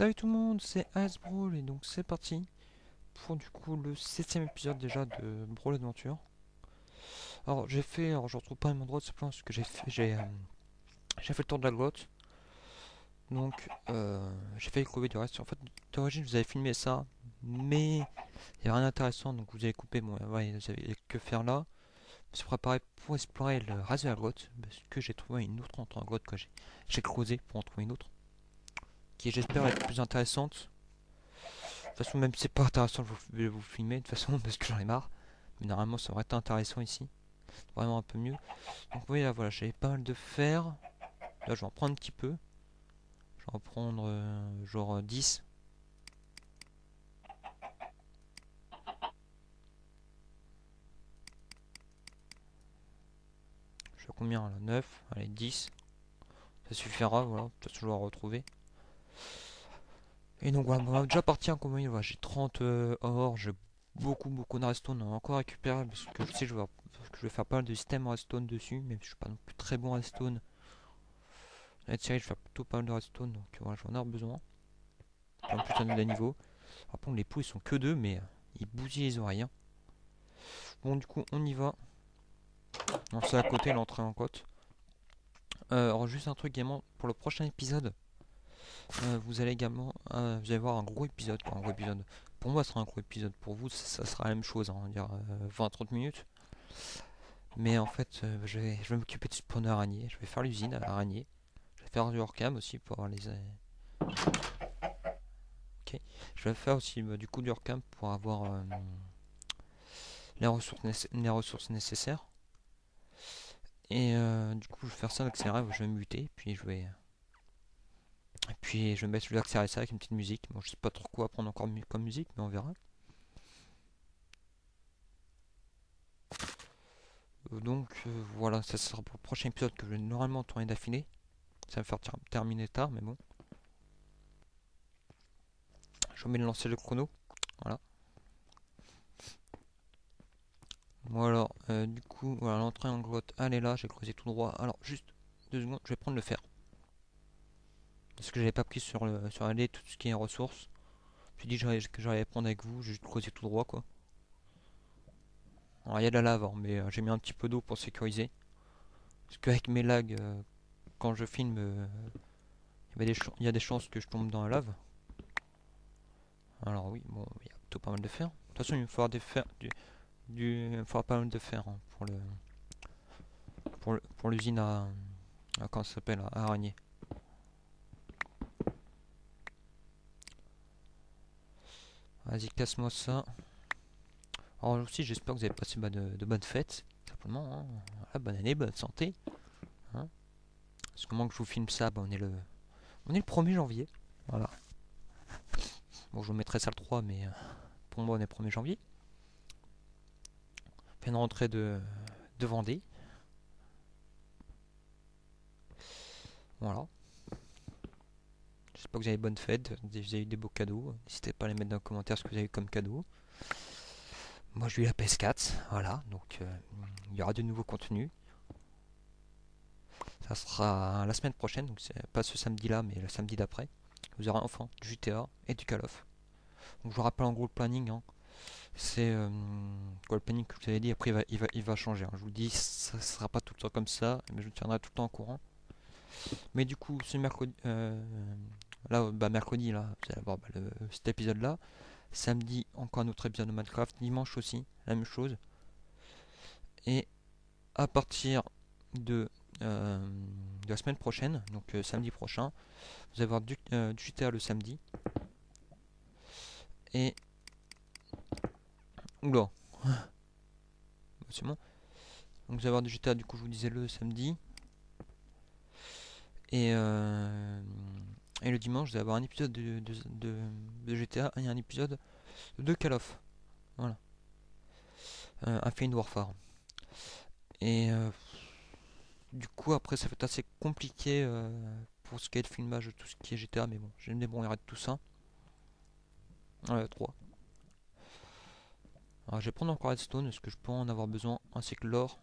Salut tout le monde, c'est Brawl et donc c'est parti pour du coup le 7ème épisode déjà de Brawl Adventure. Alors je retrouve pas un endroit de ce plan parce que j'ai fait le tour de la grotte. Donc j'ai failli couper du reste. En fait d'origine vous avez filmé ça, mais il y a rien d'intéressant donc vous avez coupé. Bon ouais, vous avez que faire là. Je me suis préparé pour explorer le reste de la grotte parce que j'ai trouvé une autre entrée en grotte que j'ai creusé pour en trouver une autre qui j'espère être plus intéressante. De toute façon, même si c'est pas intéressant de vous filmer, de toute façon, parce que j'en ai marre. Mais normalement, ça aurait été intéressant ici. Vraiment un peu mieux. Donc, oui, là, voilà, j'avais pas mal de fer. Là, je vais en prendre un petit peu. Je vais en prendre genre 10. Je sais combien là? 9. Allez, 10. Ça suffira, voilà. De toute façon, je vais retrouver. Et donc, voilà, on va déjà partir en commun. Voilà, j'ai 30 or. J'ai beaucoup de redstone à encore récupérer. Parce que je sais que je vais faire pas mal de systèmes redstone dessus. Même si je suis pas non plus très bon redstone. Dans cette série, je vais faire plutôt pas mal de redstone. Donc, voilà, j'en ai besoin. En plus, un de niveau. Par contre, les poux, ils sont que deux, mais ils bousillent les oreilles, hein. Bon, du coup, on y va. Non, c'est à côté, l'entrée en côte. Alors, juste un truc également, pour le prochain épisode, vous allez également vous allez voir un gros épisode. Quoi, un gros épisode. Pour moi, ce sera un gros épisode. Pour vous, ça sera la même chose, hein, on va dire 20-30 minutes. Mais en fait, je vais m'occuper du spawn araignée. Je vais faire l'usine à araignées. Je vais faire du hors-cam aussi pour avoir les. Ok. Je vais faire aussi du coup du hors-cam pour avoir les ressources nécessaires. Et du coup, je vais faire ça avec accéléré, je vais me muter, je vais accélérer ça avec une petite musique. Bon, je sais pas trop quoi prendre encore comme musique, mais on verra. Voilà, ça sera pour le prochain épisode que je vais normalement tourner d'affilée. Ça va me faire terminer tard, mais bon. Je vais lancer le chrono. Voilà. Bon alors, du coup, voilà, l'entrée en grotte, elle est là, j'ai creusé tout droit. Alors, juste 2 secondes, je vais prendre le fer. Parce que j'avais pas pris sur aller tout ce qui est ressources. J'ai dit que j'allais prendre avec vous, j'ai juste creusé tout droit quoi. Alors il y a de la lave, hein, mais j'ai mis un petit peu d'eau pour sécuriser. Parce qu'avec mes lags, quand je filme, il y a des chances que je tombe dans la lave. Alors oui, bon, il y a plutôt pas mal de fer. De toute façon, il me faudra il me faudra pas mal de fer, hein, pour l'usine comment ça s'appelle, à araignée. Vas-y, casse-moi ça. Alors aussi, j'espère que vous avez passé de bonnes fêtes. Simplement, hein. Voilà, bonne année, bonne santé. Hein. Parce que moment que je vous filme ça, on est le 1er janvier. Voilà. Bon, je vous mettrai ça le 3, mais pour moi, on est le 1er janvier. Pleine rentrée de Vendée. Voilà. J'espère que vous avez bonne fête, vous avez eu des beaux cadeaux. N'hésitez pas à les mettre dans les commentaires ce que vous avez eu comme cadeau. Moi, j'ai eu la PS4. Voilà. Donc, il y aura de nouveaux contenus. Ça sera la semaine prochaine. Donc, c'est pas ce samedi-là, mais le samedi d'après. Vous aurez enfin du GTA et du Call of. Donc, je vous rappelle en gros le planning, hein. C'est le planning que je vous avais dit. Après, il va changer, hein. Je vous dis, ça sera pas tout le temps comme ça, mais je vous tiendrai tout le temps au courant. Mais du coup, ce mercredi, là, mercredi, là, vous allez avoir cet épisode-là. Samedi, encore un autre épisode de Minecraft. Dimanche aussi, la même chose. Et à partir de, de la semaine prochaine, donc samedi prochain, vous allez avoir du GTA le samedi. Et. Oula! C'est bon. Donc vous allez avoir du GTA, du coup, je vous disais le samedi. Et, et le dimanche, vous allez avoir un épisode de GTA et un épisode de Call of. Voilà. Infinite Warfare. Et du coup, après, ça fait assez compliqué pour ce qui est de filmage de tout ce qui est GTA, mais bon, je vais me débrouiller de tout ça. 3. Alors, je vais prendre encore Redstone, est-ce que je peux en avoir besoin, ainsi que l'or.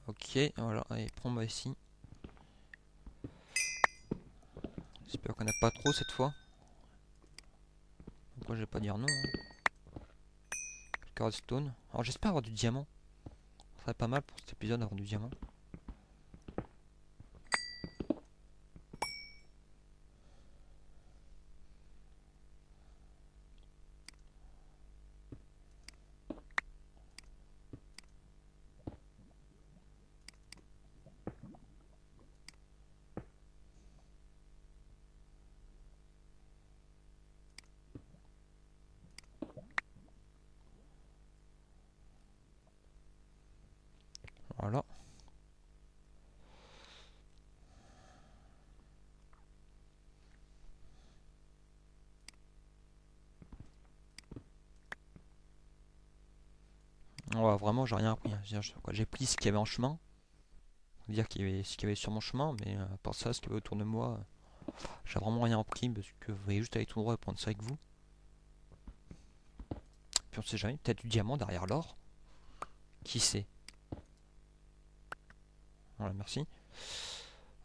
Ok. Ok, voilà, allez, prends-moi ici. J'espère qu'on n'a pas trop cette fois. Pourquoi je vais pas dire non, hein. Redstone. Alors j'espère avoir du diamant. Ça serait pas mal pour cet épisode d'avoir du diamant. Voilà. Ouais, vraiment, j'ai rien appris, hein. J'ai pris ce qu'il y avait en chemin. Dire qu'il y avait ce qu'il y avait sur mon chemin, mais à part ça, ce qu'il y avait autour de moi, j'ai vraiment rien appris parce que vous voyez juste aller tout droit et prendre ça avec vous. Puis on sait jamais, peut-être du diamant derrière l'or. Qui sait? Voilà, merci.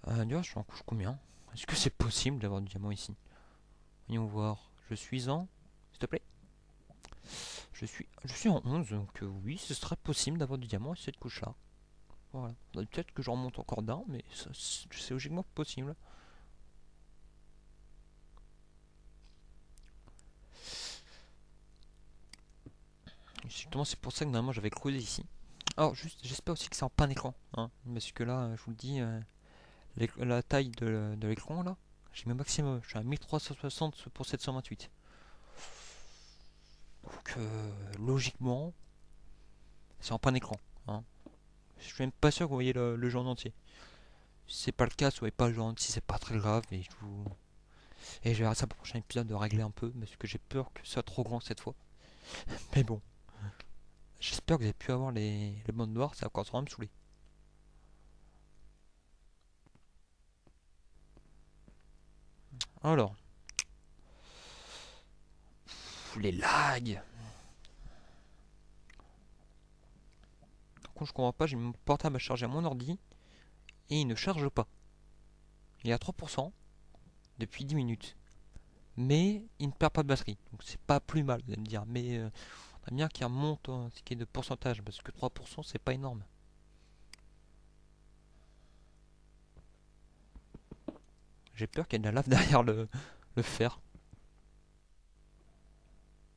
D'ailleurs, je suis en couche combien? Est-ce que c'est possible d'avoir du diamant ici? Voyons voir. Je suis en. S'il te plaît. Je suis en 11, donc oui, ce serait possible d'avoir du diamant sur cette couche-là. Voilà. Peut-être que je remonte encore d'un, mais c'est logiquement possible. Justement, c'est pour ça que normalement j'avais creusé ici. Alors, juste, j'espère aussi que c'est en plein écran, hein, parce que là, je vous le dis, la taille de l'écran, là, j'ai mis maximum. Je suis à 1360 pour 728. Donc, logiquement, c'est en plein écran, hein. Je suis même pas sûr que vous voyez le jeu en entier. Si c'est pas le cas, si vous voyez pas le jeu en entier, c'est pas très grave. Et je verrai ça pour le prochain épisode de régler un peu, parce que j'ai peur que ce soit trop grand cette fois. Mais bon, j'espère que vous avez pu avoir les bandes noires, ça va encore trop me saouler. Alors, les lags. Par contre, je comprends pas, j'ai mis mon portable à charger à mon ordi et il ne charge pas. Il est à 3% depuis 10 minutes. Mais il ne perd pas de batterie. Donc c'est pas plus mal, vous allez me dire. Mais on a bien qu'il remonte ce qui est de pourcentage, parce que 3% c'est pas énorme. J'ai peur qu'il y ait de la lave derrière le fer.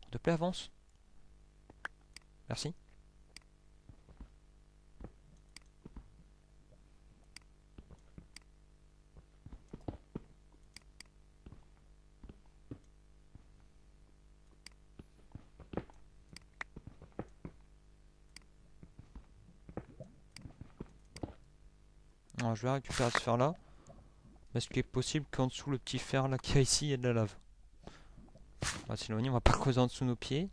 S'il te plaît, avance. Merci. Alors, je vais récupérer ce fer là. Parce qu'il est possible qu'en dessous, le petit fer là qu'il y a ici, il y ait de la lave. On va s'éloigner, on va pas creuser en dessous nos pieds.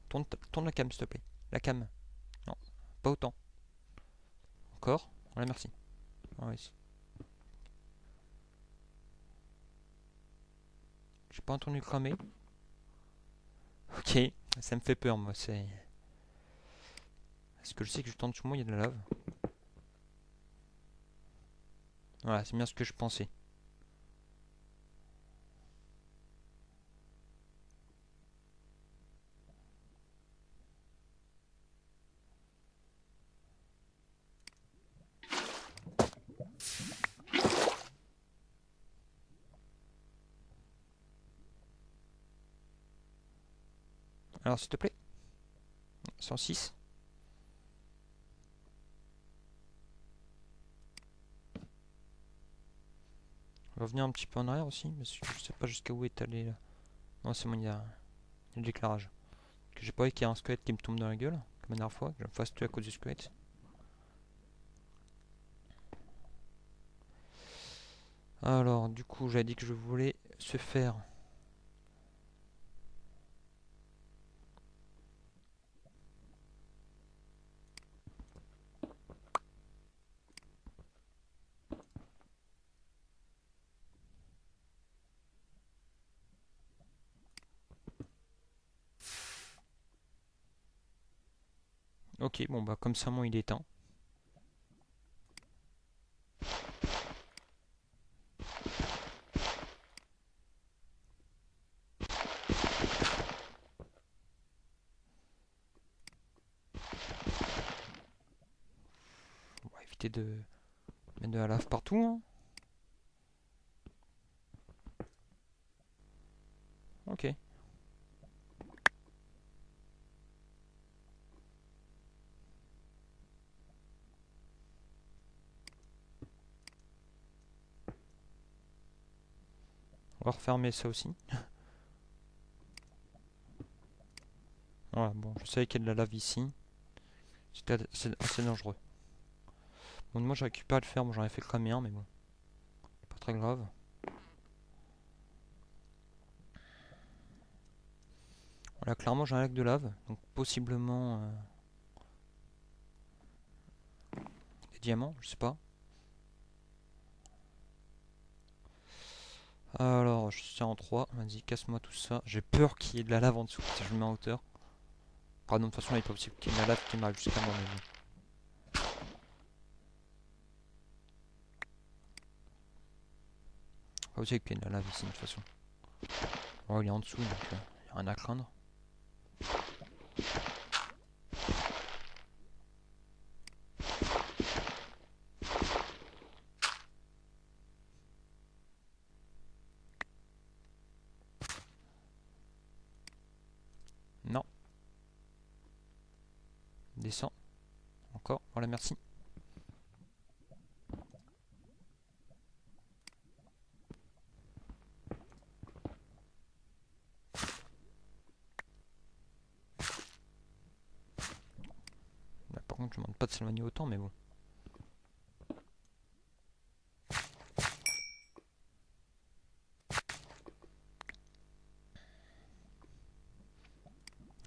Tourne la cam, s'il te plaît. La cam. Non, pas autant. Encore. Voilà, merci. Ah ouais, j'ai pas entendu cramer. Ok, ça me fait peur, moi. C'est. Est-ce que je sais que juste en dessous de moi, il y a de la lave? Voilà, c'est bien ce que je pensais. Alors, s'il te plaît. 106. On va revenir un petit peu en arrière aussi, parce que je sais pas jusqu'à où est allé là. Non, c'est bon, il y a le déclarage. Que j'ai pas vu qu'il y a un squelette qui me tombe dans la gueule, comme la dernière fois, que je me fasse tuer à cause du squelette. Alors, du coup, j'avais dit que je voulais se faire. Ok, bon bah comme ça, moi il est éteint. On va éviter de mettre de la lave partout, hein. Ok. On va refermer ça aussi. Voilà, bon, je savais qu'il y a de la lave ici. C'était assez dangereux. Bon, moi j'aurais récupéré à le faire, bon, j'en ai fait cramer un, mais bon, pas très grave. Voilà, clairement j'ai un lac de lave, donc possiblement des diamants, je sais pas. Alors, je suis en 3, vas-y, casse-moi tout ça. J'ai peur qu'il y ait de la lave en dessous si je me mets en hauteur. Ah non, de toute façon, il est pas possible qu'il y ait de la lave qui m'arrive jusqu'à moi, mais bon. Pas possible qu'il y ait de la lave ici, de toute façon. Oh, il est en dessous, donc il n'y a rien à craindre. Non. Descends. Encore. Voilà, merci. Là, par contre, je ne demande pas de s'éloigner autant, mais bon.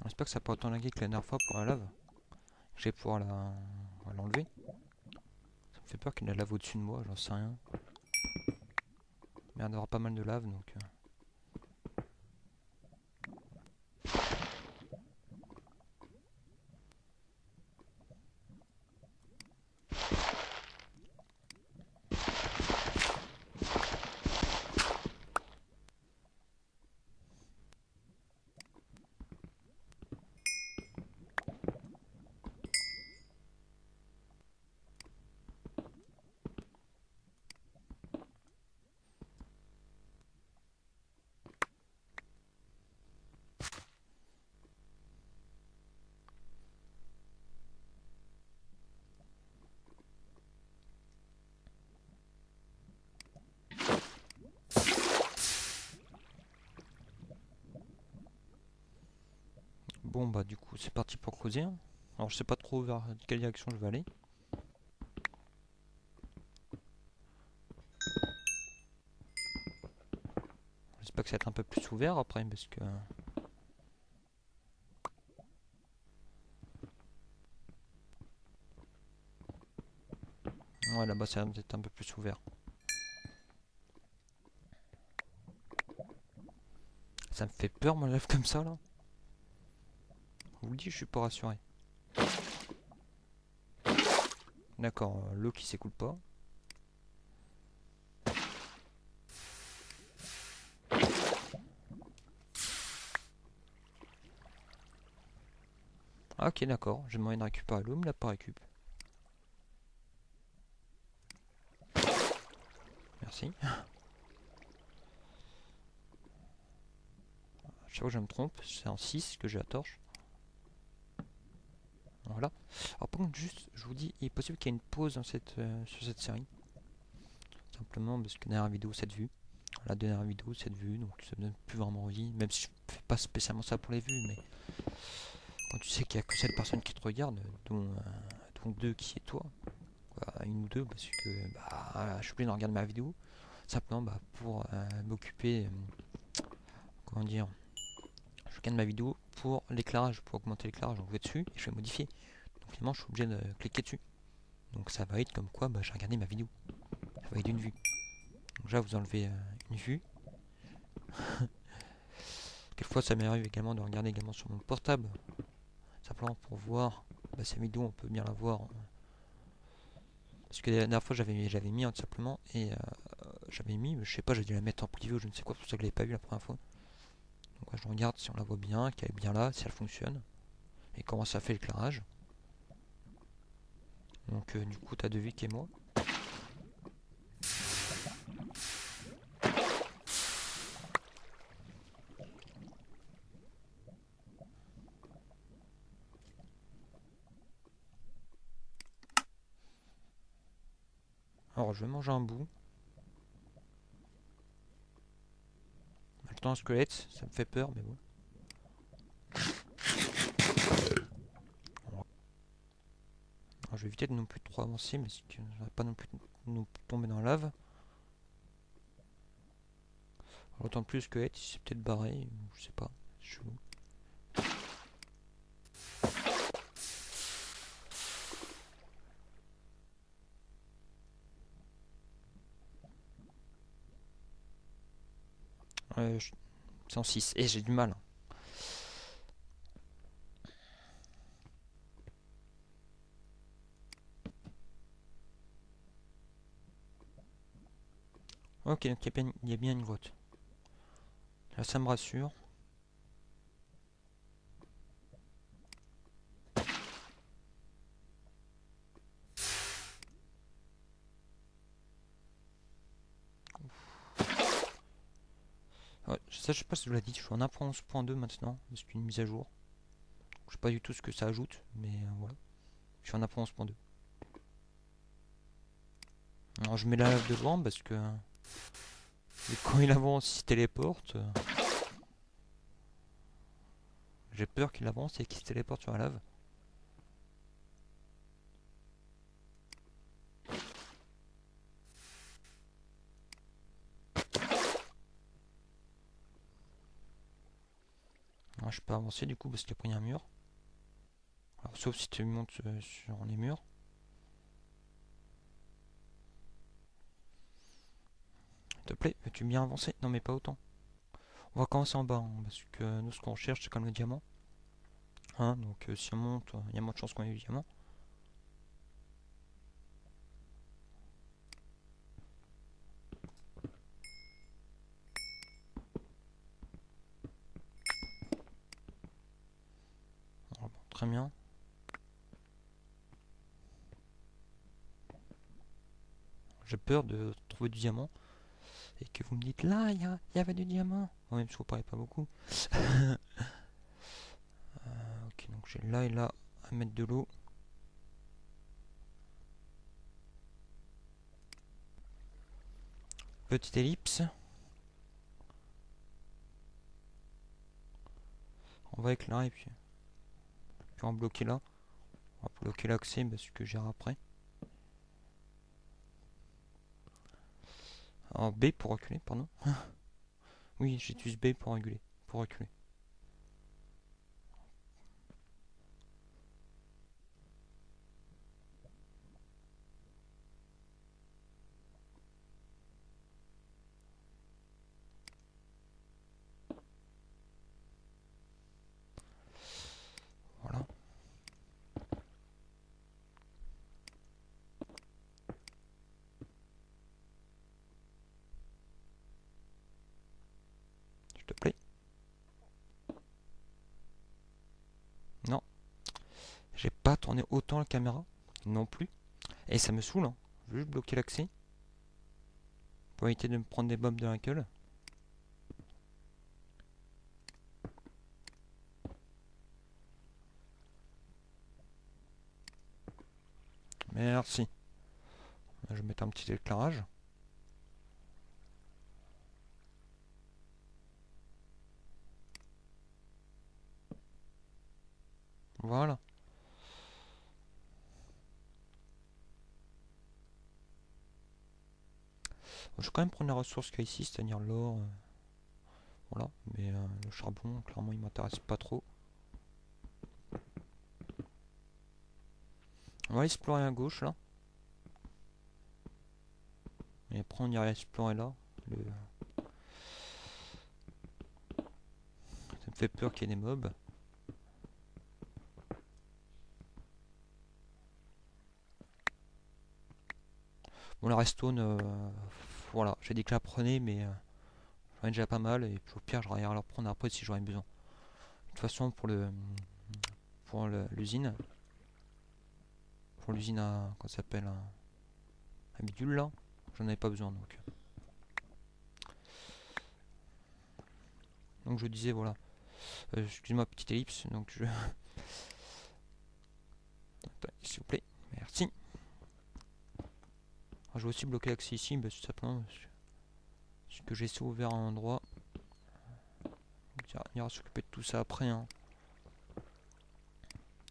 J'espère que ça pas autant laguer que la dernière fois pour la lave. Je vais pouvoir l'enlever. Ça me fait peur qu'il y ait de la lave au-dessus de moi, j'en sais rien. Mais il y aura pas mal de lave, donc... Bon, bah du coup, c'est parti pour creuser, hein. Alors, je sais pas trop vers quelle direction je vais aller. J'espère que ça va être un peu plus ouvert après, parce que... Ouais, là-bas, ça va être un peu plus ouvert. Ça me fait peur, mon lèvre comme ça, là. Je vous le dis, je suis pas rassuré. D'accord, l'eau qui s'écoule pas. Ah, ok, d'accord. J'ai moyen de récupérer l'eau, mais là, pas récup. Merci. Chaque fois que je me trompe, c'est en 6 que j'ai la torche. Voilà. Alors par contre, juste, je vous dis, il est possible qu'il y ait une pause dans sur cette série. Simplement parce que la dernière vidéo, cette vue. La dernière vidéo, cette vue, donc ça me donne plus vraiment envie. Même si je fais pas spécialement ça pour les vues, mais quand tu sais qu'il y a que cette personne qui te regarde, dont deux qui est toi, quoi, une ou deux, parce que bah, je suis obligé de regarder ma vidéo. Simplement bah, pour m'occuper, comment dire, je regarde ma vidéo pour l'éclairage, pour augmenter l'éclairage, donc je vais dessus et je vais modifier. Donc finalement je suis obligé de cliquer dessus. Donc ça va être comme quoi bah, j'ai regardé ma vidéo. Ça va être une vue. Donc là vous enlevez une vue. Quelquefois ça m'arrive également de regarder également sur mon portable. Simplement pour voir bah, cette vidéo on peut bien la voir. Parce que la dernière fois j'avais mis tout simplement et j'avais mis, je sais pas, j'ai dû la mettre en privé ou je ne sais quoi, pour ça que je l'avais pas vu la première fois. Donc je regarde si on la voit bien, qu'elle est bien là, si elle fonctionne et comment ça fait l'éclairage. Donc du coup t'as Devic et moi. Alors je vais manger un bout. Maintenant un squelette, ça me fait peur mais bon. Alors, je vais éviter de non plus trop avancer mais que je ne pas non plus nous tomber dans la lave. Alors, autant plus le squelette, il s'est peut-être barré, je sais pas, c'est chelou. Euh, 106, et j'ai du mal. Ok, donc il y a bien une grotte. Là, ça me rassure. Ouais, ça, je sais pas si je vous l'ai dit, je suis en 1.11.2 maintenant, parce qu'une mise à jour. Je sais pas du tout ce que ça ajoute, mais voilà. Je suis en 1.11.2. Alors, je mets la lave de loin parce que quand il avance, il se téléporte. J'ai peur qu'il avance et qu'il se téléporte sur la lave. Alors, je peux avancer du coup parce qu'il a pris un mur. Alors, sauf si tu montes sur les murs. S'il te plaît, veux-tu bien avancer? Non, mais pas autant. On va commencer en bas, hein, parce que nous, ce qu'on cherche, c'est comme le diamant. Hein, donc, si on monte, il y a moins de chances qu'on ait du diamant. Alors, bon, très bien. J'ai peur de trouver du diamant et que vous me dites là, il y avait du diamant. Ouais, même si vous parlez pas beaucoup. Ok, donc j'ai là et là à mettre de l'eau. Petite ellipse. On va éclairer et puis on va bloquer là. On va bloquer l'accès parce que j'irai après. Alors B pour reculer, pardon. Oui, j'utilise B pour reculer. Pour reculer. Voilà. S'il te plaît. Non. J'ai pas tourné autant la caméra. Non plus. Et ça me saoule, hein. Je veux juste bloquer l'accès. Pour éviter de me prendre des bombes de la gueule. Merci. Je vais mettre un petit éclairage. Voilà. Je vais quand même prendre la ressource qu'il y a ici, c'est-à-dire l'or. Voilà. Mais le charbon, clairement, il m'intéresse pas trop. On va explorer à gauche là. Et après on ira explorer là. Ça me fait peur qu'il y ait des mobs. Bon, la redstone, voilà, j'ai dit que je la prenais, mais j'en ai déjà pas mal, et puis au pire, j'aurais à la reprendre après si j'aurais besoin. De toute façon, l'usine, pour l'usine à, comment ça s'appelle, à bidule là, j'en avais pas besoin donc. Donc je disais, voilà, excuse-moi, petite ellipse, donc je. Attends, s'il vous plaît, merci. Alors, je vais aussi bloquer l'accès ici, bah, tout simplement parce que j'ai essayé ouvert un endroit. On ira s'occuper de tout ça après. Hein. De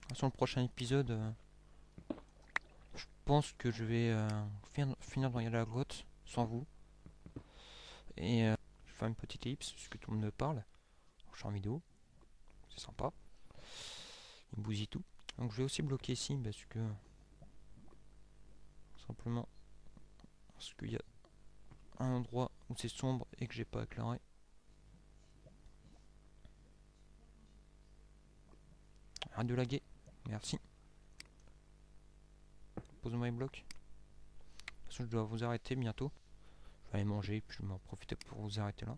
toute façon, le prochain épisode, je pense que je vais finir de regarder la grotte sans vous. Et je vais faire une petite ellipse parce que tout le monde me parle. Je suis en vidéo, c'est sympa. Il me bousille tout. Donc je vais aussi bloquer ici parce que simplement parce qu'il y a un endroit où c'est sombre et que j'ai pas éclairé. Arrête de laguer, merci. Pose-moi les blocs. De toute façon, je dois vous arrêter bientôt. Je vais aller manger, puis je vais m'en profiter pour vous arrêter là.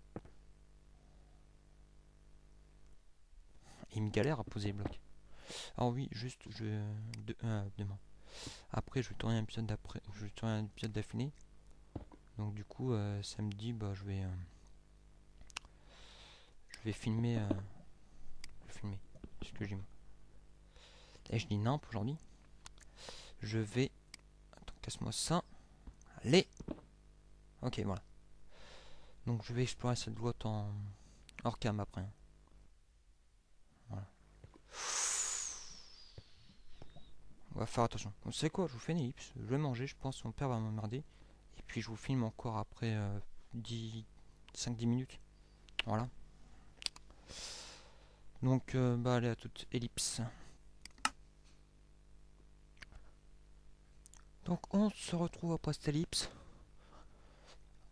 Il me galère à poser les blocs. Alors oui, juste, demain. Après, je vais tourner un épisode d'après. Je vais tourner un épisode d'affilée. Donc du coup, samedi, bah, je vais filmer. C'est ce que j'ai mis. Et je dis non pour aujourd'hui. Je vais. Attends, casse-moi ça. Allez. Ok, voilà. Donc je vais explorer cette grotte en hors cam après. Hein. Voilà. On va faire attention. Vous savez quoi, je vous fais une ellipse. Je vais manger, je pense que mon père va m'emmerder. Et puis je vous filme encore après 5-10 minutes. Voilà. Donc bah allez à toute ellipse. Donc on se retrouve après cette ellipse.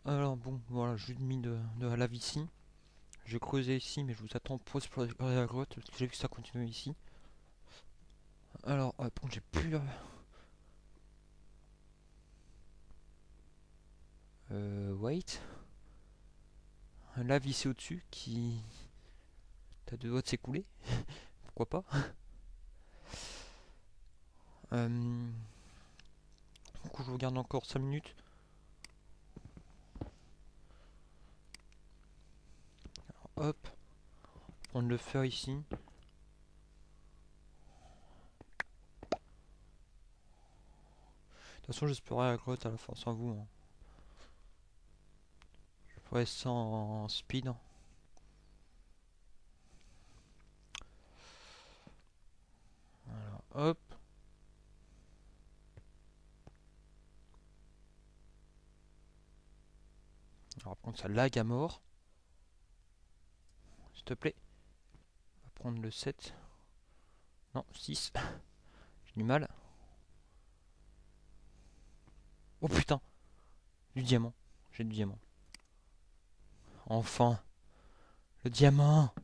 Alors bon, voilà, j'ai mis de la lave ici. Je vais creuser ici, mais je vous attends pour explorer la grotte, parce que j'ai vu que ça continue ici. Alors, bon, j'ai plus... wait. Un lave ici au-dessus qui... T'as deux doigts de s'écouler. Pourquoi pas. Du coup, je regarde encore 5 minutes. Alors, hop. Prendre le fer ici. De toute façon, j'espérais la grotte à la fin sans vous. Hein. Je ferai ça en speed. Voilà, hop. Alors, par contre, ça lag à mort. S'il te plaît. On va prendre le 7. Non, 6. J'ai du mal. Oh putain. Du diamant. J'ai du diamant. Enfin. Le diamant.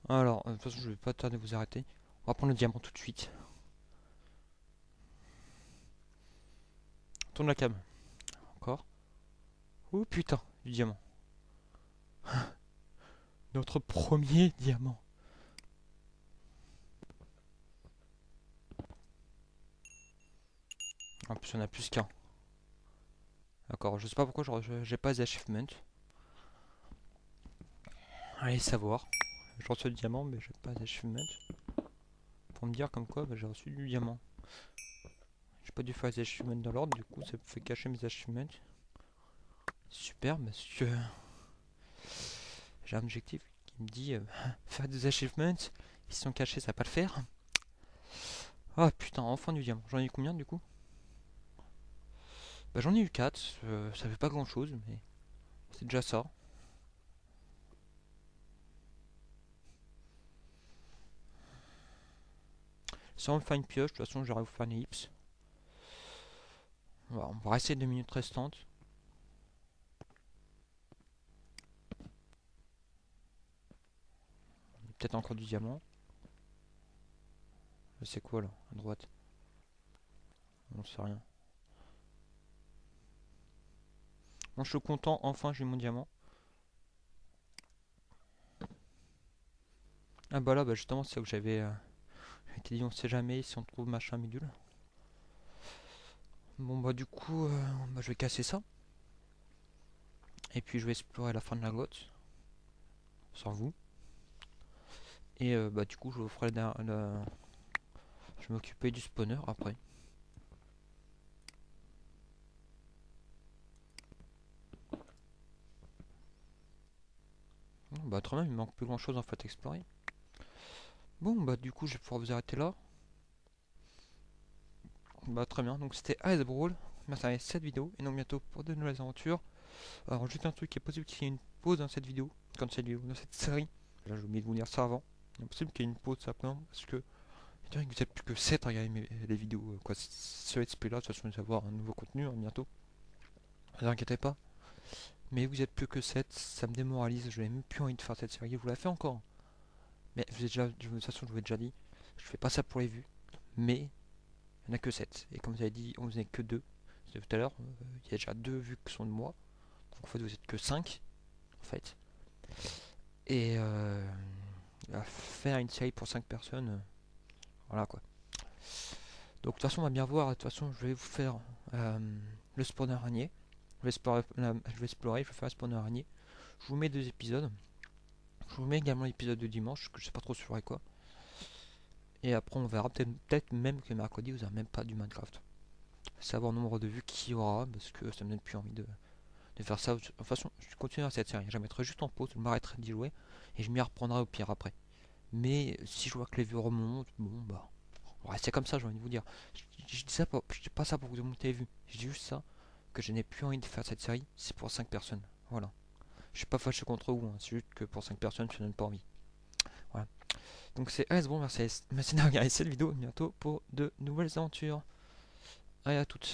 Alors, de toute façon, je vais pas tarder à vous arrêter. On va prendre le diamant tout de suite. Tourne la cam. Encore. Oh putain, du diamant. Notre premier diamant. En plus, on a plus qu'un. D'accord, je sais pas pourquoi j'ai pas les achievements. Allez savoir. Je reçois le diamant, mais j'ai pas d'achievement. Pour me dire comme quoi bah, j'ai reçu du diamant. J'ai pas dû faire les achievements dans l'ordre, du coup ça me fait cacher mes achievements. Super, parce que j'ai un objectif qui me dit faire des achievements. Ils sont cachés, ça va pas le faire. Ah putain, enfin du diamant. J'en ai eu combien du coup? Bah j'en ai eu 4, ça fait pas grand chose, mais c'est déjà ça. Sans me faire une pioche, de toute façon j'aurais vous faire une ellipse. Voilà, on va rester 2 minutes restantes. Peut-être encore du diamant. C'est quoi là, à droite? j'en sais rien. Bon, je suis content, enfin j'ai eu mon diamant. Ah bah là, bah justement, c'est là que j'avais dit, on sait jamais si on trouve machin bidule. Bon bah du coup, bah, je vais casser ça. Et puis je vais explorer la fin de la grotte. Sans vous. Et bah du coup, je vous ferai je vais m'occuper du spawner après. Bon, bah très bien, il me manque plus grand chose en fait à explorer. Bon bah du coup, je vais pouvoir vous arrêter là. Bah très bien, donc c'était Ice Brawl. Merci à cette vidéo et donc bientôt pour de nouvelles aventures. Alors juste un truc qui est possible qu'il y ait une pause dans cette vidéo, dans cette série. Là j'ai oublié de vous dire ça avant. Il est possible qu'il y ait une pause simplement parce que vous êtes plus que 7 à regarder les vidéos quoi. Ce let's play là, de toute façon vous allez avoir un nouveau contenu hein, bientôt. Ne vous inquiétez pas. Mais vous êtes plus que 7, ça me démoralise, je n'ai même plus envie de faire cette série. Je vous la fais encore. Mais vous êtes déjà, de toute façon je vous l'ai déjà dit, je fais pas ça pour les vues. Mais il n'y en a que 7. Et comme vous avez dit, on vous n'est que 2. Tout à l'heure, il y a déjà 2 vues qui sont de moi. Donc en fait vous êtes que 5 en fait. Et à faire une série pour 5 personnes, voilà quoi. Donc de toute façon on va bien voir, de toute façon je vais vous faire le spawner araignée. Je vais explorer, je vais faire le spawner araignée. Je vous mets 2 épisodes. Je vous mets également l'épisode de dimanche, que je sais pas trop sur quoi. Et après on verra peut-être même que mercredi vous n'aurez même pas du Minecraft. Savoir le nombre de vues qu'il y aura, parce que ça me donne plus envie de faire ça. De toute façon, je continuerai cette série. Je la mettrai juste en pause, je m'arrêterai d'y jouer et je m'y reprendrai au pire après. Mais si je vois que les vues remontent, bon bah. Ouais, c'est comme ça, j'ai envie de vous dire. Je dis pas ça pour vous monter les vues. Je dis juste ça, que je n'ai plus envie de faire cette série, c'est pour 5 personnes. Voilà. Je suis pas fâché contre vous, hein. C'est juste que pour 5 personnes, ça donne pas envie. Voilà. Donc c'est AS, bon, merci d'avoir regardé cette vidéo. À bientôt pour de nouvelles aventures. Allez, à toutes.